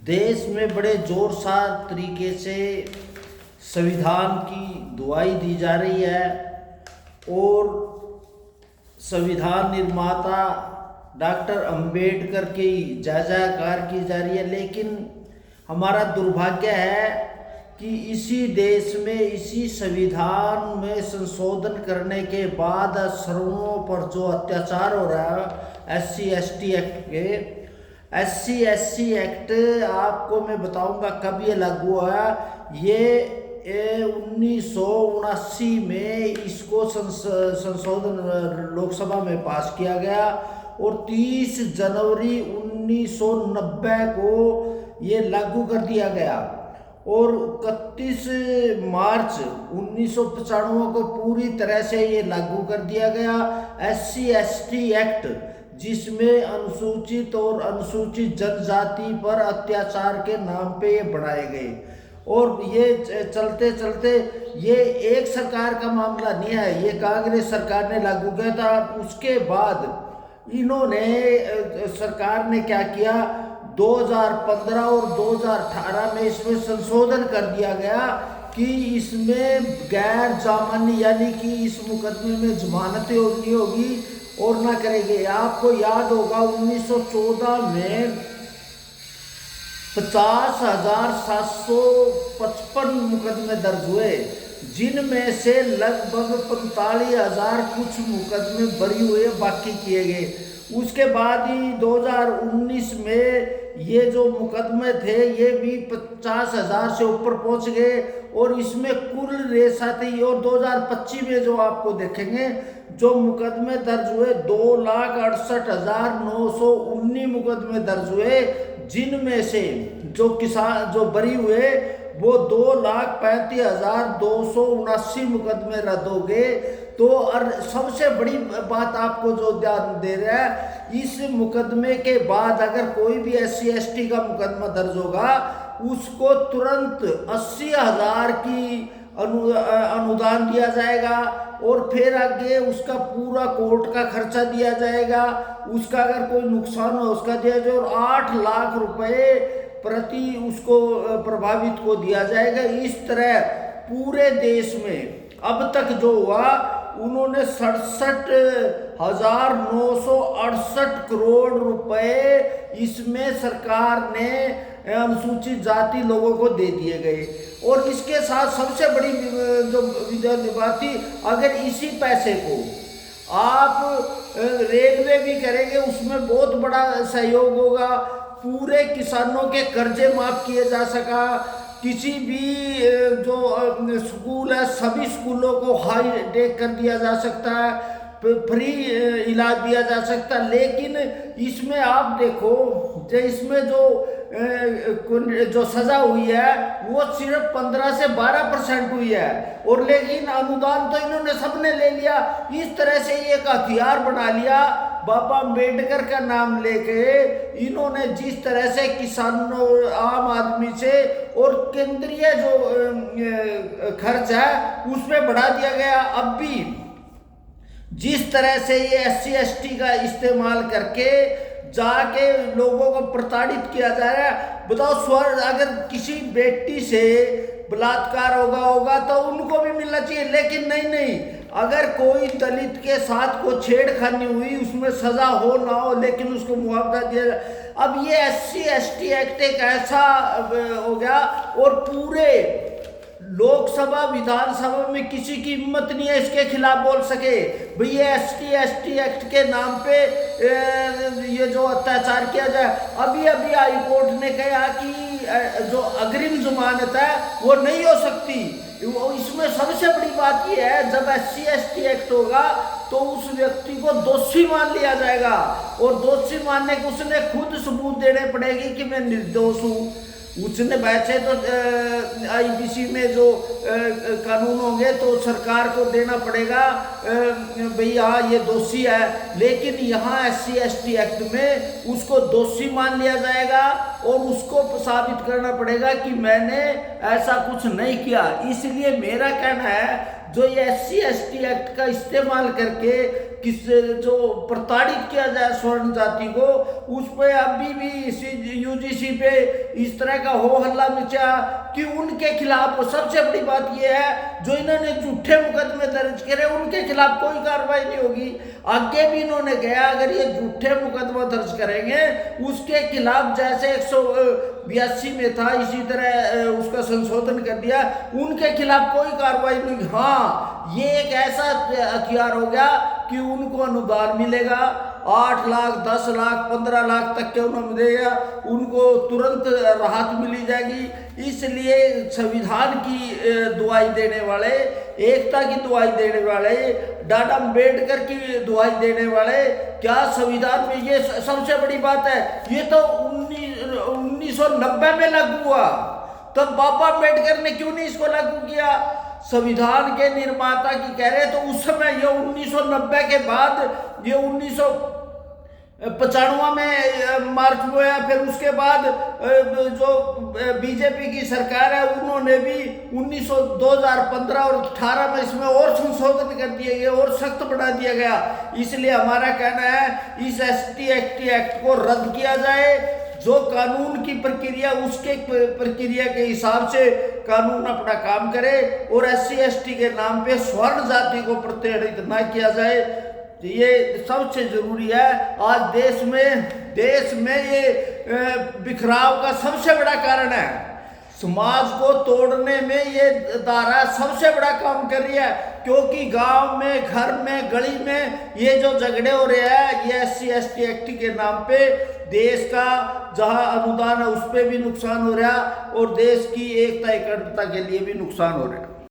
देश में बड़े जोर शार तरीके से संविधान की दुहाई दी जा रही है और संविधान निर्माता डॉक्टर अंबेडकर की जय जयकार की जा रही है। लेकिन हमारा दुर्भाग्य है कि इसी देश में इसी संविधान में संशोधन करने के बाद श्रमणों पर जो अत्याचार हो रहा है SC/ST एक्ट के SC/ST एक्ट आपको मैं बताऊंगा कब ये लागू हुआ। ये 1979 में इसको संशोधन लोकसभा में पास किया गया और 30 जनवरी 1990 को ये लागू कर दिया गया और 31 मार्च 1995 को पूरी तरह से ये लागू कर दिया गया SC/ST एक्ट, जिसमें अनुसूचित और अनुसूचित जनजाति पर अत्याचार के नाम पे ये बनाए गए। और ये चलते चलते ये एक सरकार का मामला नहीं है, ये कांग्रेस सरकार ने लागू किया था। उसके बाद इन्होंने सरकार ने क्या किया, 2015 और 2018 में इसमें संशोधन कर दिया गया कि इसमें गैर जमानती यानी कि इस मुकदमे में जमानतें नहीं होगी और ना करेंगे। आपको याद होगा 1914 में 50,755 मुकदमे दर्ज हुए, जिनमें से लगभग 45,000 कुछ मुकदमे बरी हुए बाकी किए गए। उसके बाद ही 2019 में ये जो मुकदमे थे ये भी 50,000 से ऊपर पहुंच गए और इसमें कुल रेशा थी। और 2025 में जो आपको देखेंगे जो मुकदमे दर्ज हुए 2,68,919 मुकदमे दर्ज हुए, जिनमें से जो किसान जो बरी हुए वो 2,35,279 मुकदमे रद्द हो गए। तो और सबसे बड़ी बात आपको जो ध्यान दे रहा है, इस मुकदमे के बाद अगर कोई भी SC/ST का मुकदमा दर्ज होगा उसको तुरंत 80,000 की अनुदान दिया जाएगा और फिर आगे उसका पूरा कोर्ट का खर्चा दिया जाएगा, उसका अगर कोई नुकसान हो उसका दिया जाए और 8 लाख रुपए प्रति उसको प्रभावित को दिया जाएगा। इस तरह पूरे देश में अब तक जो हुआ उन्होंने 67,968 करोड़ रुपए इसमें सरकार ने अनुसूचित जाति लोगों को दे दिए गए। और इसके साथ सबसे बड़ी जो बात थी, अगर इसी पैसे को आप रेलवे भी करेंगे उसमें बहुत बड़ा सहयोग होगा, पूरे किसानों के कर्जे माफ किए जा सका, किसी भी जो स्कूल है सभी स्कूलों को हाई टेक कर दिया जा सकता है, फ्री इलाज दिया जा सकता है। लेकिन इसमें आप देखो जो इसमें जो सजा हुई है वो सिर्फ 15 से 12% हुई है और लेकिन अनुदान तो इन्होंने सबने ले लिया। इस तरह से एक हथियार बना लिया बाबा अम्बेडकर का नाम लेके इन्होंने, जिस तरह से किसानों आम आदमी से और केंद्रीय जो खर्च है उसमें बढ़ा दिया गया। अब भी जिस तरह से ये SC/ST का इस्तेमाल करके जाके लोगों को प्रताड़ित किया जा रहा है। बताओ अगर किसी बेटी से बलात्कार होगा तो उनको भी मिलना चाहिए, लेकिन नहीं, अगर कोई दलित के साथ को छेड़खानी हुई उसमें सजा हो ना हो लेकिन उसको मुआवजा दिया जाए। अब ये SC/ST एक्ट एक ऐसा हो गया और पूरे लोकसभा विधानसभा में किसी की हिम्मत नहीं है इसके खिलाफ बोल सके भाई ये SC/ST एक्ट के नाम पे ये जो अत्याचार किया जाए। अभी हाई कोर्ट ने कहा कि जो अग्रिम जमानत है वो नहीं हो सकती। इसमें सबसे बड़ी बात ये है जब SC/ST एक्ट होगा तो उस व्यक्ति को दोषी मान लिया जाएगा और दोषी मानने को उसने खुद सबूत देने पड़ेगी कि मैं निर्दोष हूँ। उसने वैसे तो IPC में जो कानून होंगे तो सरकार को देना पड़ेगा भाई हाँ ये दोषी है, लेकिन यहाँ SC/ST एक्ट में उसको दोषी मान लिया जाएगा और उसको साबित करना पड़ेगा कि मैंने ऐसा कुछ नहीं किया। इसलिए मेरा कहना है जो ये SC/ST एक्ट का इस्तेमाल करके किस जो प्रताड़ित किया जाए स्वर्ण जाति को, उस पे अभी भी UGC पे इस तरह का हो हल्ला मचा कि उनके खिलाफ, सबसे बड़ी बात यह है जो इन्होंने झूठे मुकदमे दर्ज करे उनके खिलाफ कोई कार्रवाई नहीं होगी। आगे भी इन्होंने कहा अगर ये झूठे मुकदमा दर्ज करेंगे उसके खिलाफ जैसे 182 में था इसी तरह उसका संशोधन कर दिया, उनके खिलाफ कोई कार्रवाई नहीं। हाँ, ये एक ऐसा हथियार हो गया कि उनको अनुदान मिलेगा, 8 लाख 10 लाख 15 लाख तक के उन्हें मिलेगा, उनको तुरंत राहत मिली जाएगी। इसलिए संविधान की दुआई देने वाले, एकता की दुआई देने वाले, डॉक्टर अम्बेडकर की दुआई देने वाले, क्या संविधान में ये सबसे बड़ी बात है, ये तो 1990 में लागू हुआ, तब बाबा अम्बेडकर ने क्यों नहीं इसको लागू किया? संविधान के निर्माता की कह रहे तो उस समय ये 1990 के बाद ये 1995 में मार्च हुआ, फिर उसके बाद जो बीजेपी की सरकार है उन्होंने भी 2015 और 18 में इसमें और संशोधन कर दिए गए और सख्त बना दिया गया। इसलिए हमारा कहना है इस ST/ST एक्ट को रद्द किया जाए, जो कानून की प्रक्रिया उसके प्रक्रिया के हिसाब से कानून अपना काम करे और SC/ST के नाम पे स्वर्ण जाति को प्रताड़ित ना किया जाए। ये सबसे जरूरी है। आज देश में ये बिखराव का सबसे बड़ा कारण है। समाज को तोड़ने में ये धारा सबसे बड़ा काम कर रही है, क्योंकि गांव में, घर में, गली में ये जो झगड़े हो रहे हैं ये SC/ST एक्ट के नाम पे देश का जहां अनुदान है उस पर भी नुकसान हो रहा है और देश की एकता अखंडता के लिए भी नुकसान हो रहा है।